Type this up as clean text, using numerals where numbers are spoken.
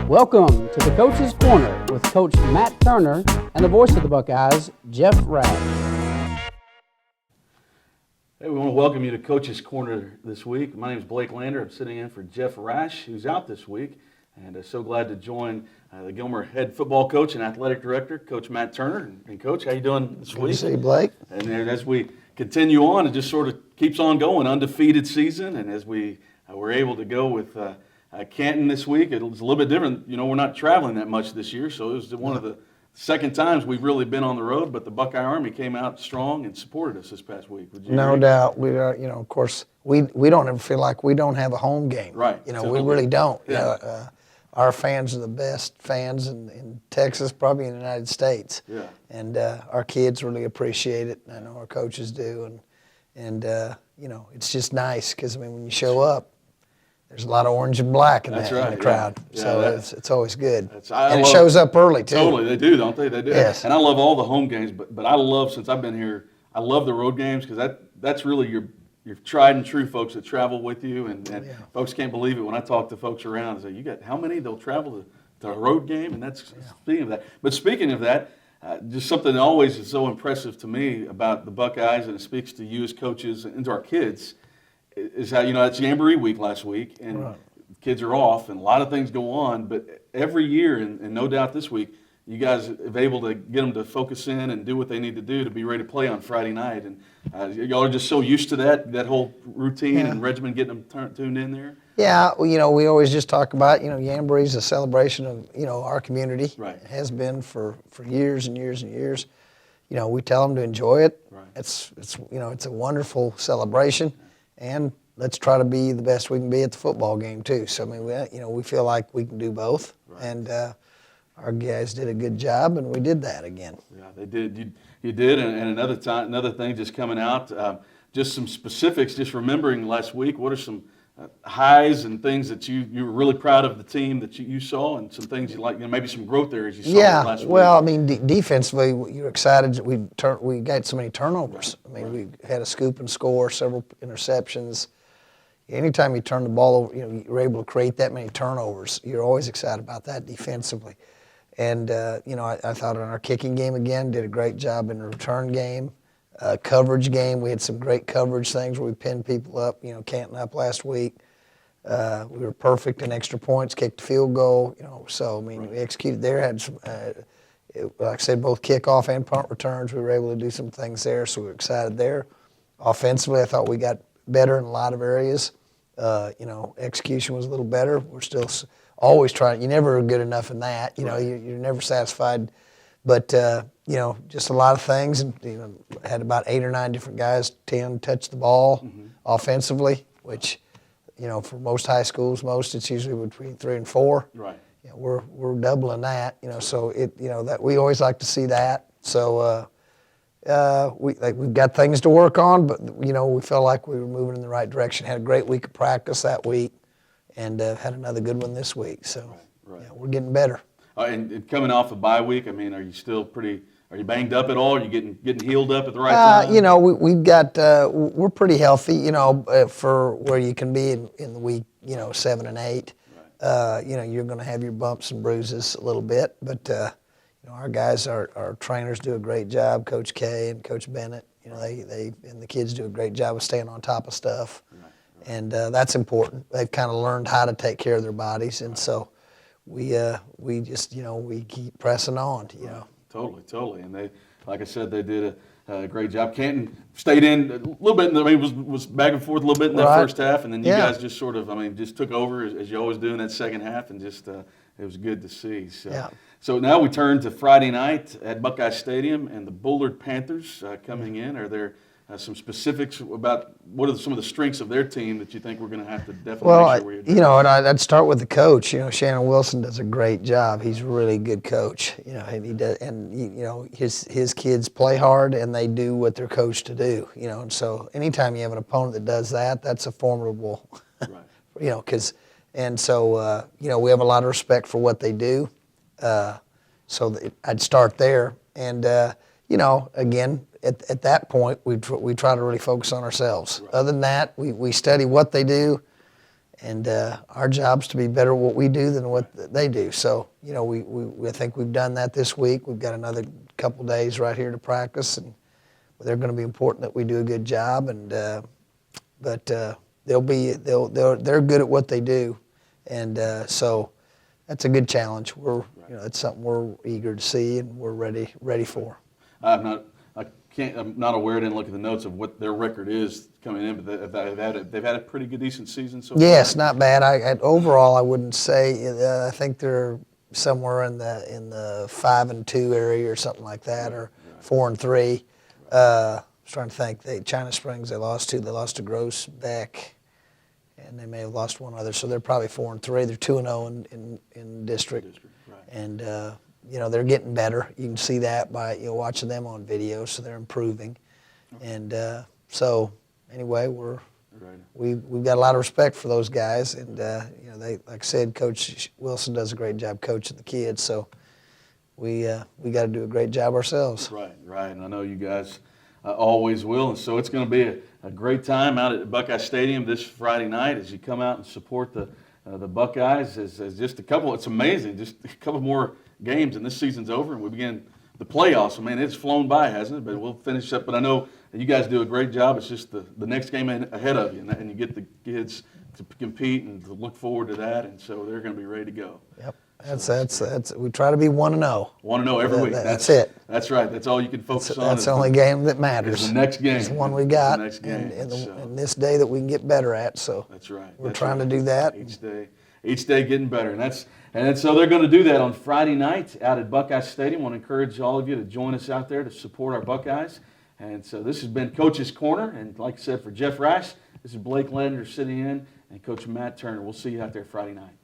Welcome to the Coach's Corner with Coach Matt Turner and the voice of the Buckeyes, Jeff Rash. Hey, we want to welcome you to Coach's Corner this week. My name is Blake Lander. I'm sitting in for Jeff Rash, who's out this week, and so glad to join the Gilmer head football coach and athletic director, Coach Matt Turner. And Coach, how you doing this week? Good to see you, Blake. And as we continue on, it just sort of keeps on going, undefeated season, and as we were able to go with Canton this week, it was a little bit different. You know, we're not traveling that much this year, so it was one of the second times we've really been on the road, but the Buckeye Army came out strong and supported us this past week. Would you No agree? doubt. We are, of course, we don't ever feel like we don't have a home game. Right. We really don't. Yeah. Our fans are the best fans in Texas, probably in the United States. Yeah. And our kids really appreciate it. I know our coaches do. And it's just nice because, when you show up, there's a lot of orange and black in the crowd. Yeah. So Yeah, it's always good. And it shows up early, too. Totally, they do, don't they? They do. Yes. And I love all the home games, but I love, since I've been here, I love the road games because that's really your tried and true folks that travel with you. And folks can't believe it when I talk to folks around and say, you got how many? They'll travel to a road game? And that's speaking of that. But speaking of that, just something that always is so impressive to me about the Buckeyes, and it speaks to you as coaches and to our kids, is how, it's Jamboree week last week, and kids are off, and a lot of things go on, but every year, and no doubt this week, you guys have able to get them to focus in and do what they need to do to be ready to play on Friday night, and y'all are just so used to that whole routine and regimen, getting them tuned in there. Yeah, we always just talk about, Jamboree is a celebration of, our community. Right. It has been for years and years and years. We tell them to enjoy it. Right. It's a wonderful celebration, and let's try to be the best we can be at the football game too. So we feel like we can do both, and our guys did a good job, and we did that again. Yeah, they did. You did, and another thing just coming out, just some specifics. Just remembering last week, what are some highs and things that you were really proud of the team that you saw, and some things you like, maybe some growth areas you saw last week? Well, defensively, you're excited that we got so many turnovers. We had a scoop and score, several interceptions. Anytime you turn the ball over, you're able to create that many turnovers. You're always excited about that defensively. And, I thought in our kicking game again, did a great job in the return game. Coverage game, we had some great coverage things where we pinned people up, Canton up last week. We were perfect in extra points, kicked a field goal, we executed there, had some, like I said, both kickoff and punt returns. We were able to do some things there, so we were excited there. Offensively, I thought we got better in a lot of areas. Execution was a little better. We're still always trying. You never are good enough in that. You're never satisfied. But, just a lot of things. And, had about 8 or 9 different guys, 10 touch the ball offensively, which, for most high schools, it's usually between 3 and 4. Right. We're doubling that, so that we always like to see that. So we've got things to work on, but, we felt like we were moving in the right direction. Had a great week of practice that week, and had another good one this week. So we're getting better. And coming off a bye week, are you still are you banged up at all? Are you getting healed up at the right time? We've got, we're pretty healthy, for where you can be in the week, 7 and 8. Right. You're going to have your bumps and bruises a little bit, but, our guys, our trainers do a great job, Coach K and Coach Bennett. They and the kids do a great job of staying on top of stuff. Right. And that's important. They've kind of learned how to take care of their bodies, and so we just we keep pressing on. Totally. And they, like I said, they did a great job. Canton stayed in a little bit. Was back and forth a little bit in that first half, and then you guys just sort of just took over as you always do in that second half, and just it was good to see. So now we turn to Friday night at Buckeye Stadium, and the Bullard Panthers coming in. Are there some specifics about what are some of the strengths of their team that you think we're going to have to definitely make sure we're doing? And I'd start with the coach. Shannon Wilson does a great job. He's a really good coach. And he does, and his kids play hard and they do what they're coached to do. And so anytime you have an opponent that does that, that's a formidable. Right. So we have a lot of respect for what they do. I'd start there, and again. At that point, we try to really focus on ourselves. Right. Other than that, we study what they do, And our job's to be better at what we do than what they do. So, you know, I think we've done that this week. We've got another couple days right here to practice, and they're going to be important that we do a good job. And but they're good at what they do, and so that's a good challenge. It's something we're eager to see and we're ready for. I'm not aware. I didn't look at the notes of what their record is coming in, but they've had a pretty good, decent season so far. Yes, not bad. Overall, I wouldn't say. I think they're somewhere in the 5-2 area or something like that, or 4-3. I was trying to think. China Springs they lost to Gross Beck, and they may have lost one other. So they're probably 4-3. They're 2-0 in district. Right. And they're getting better. You can see that by watching them on video. So they're improving. Okay. And so anyway, we've got a lot of respect for those guys, and they, like I said, Coach Wilson does a great job coaching the kids. So we got to do a great job ourselves. Right, and I know you guys always will. And so it's going to be a great time out at Buckeye Stadium this Friday night as you come out and support the Buckeyes. As just a couple, it's amazing, just a couple more games and this season's over and we begin the playoffs. I mean, it's flown by, hasn't it? But we'll finish up. But I know you guys do a great job. It's just the next game ahead of you, and you get the kids to compete and to look forward to that. And so they're going to be ready to go. Yep. That's we try to be 1-0. 1-0 every week. That's it. That's right. That's all you can focus on. That's the only game that matters. It's the next game. It's the one we got. It's the next game. And this day that we can get better at. So that's right. We're trying to do that. Each day getting better. And so they're going to do that on Friday night out at Buckeye Stadium. I want to encourage all of you to join us out there to support our Buckeyes. And so this has been Coach's Corner. And like I said, for Jeff Rice, this is Blake Ledner sitting in and Coach Matt Turner. We'll see you out there Friday night.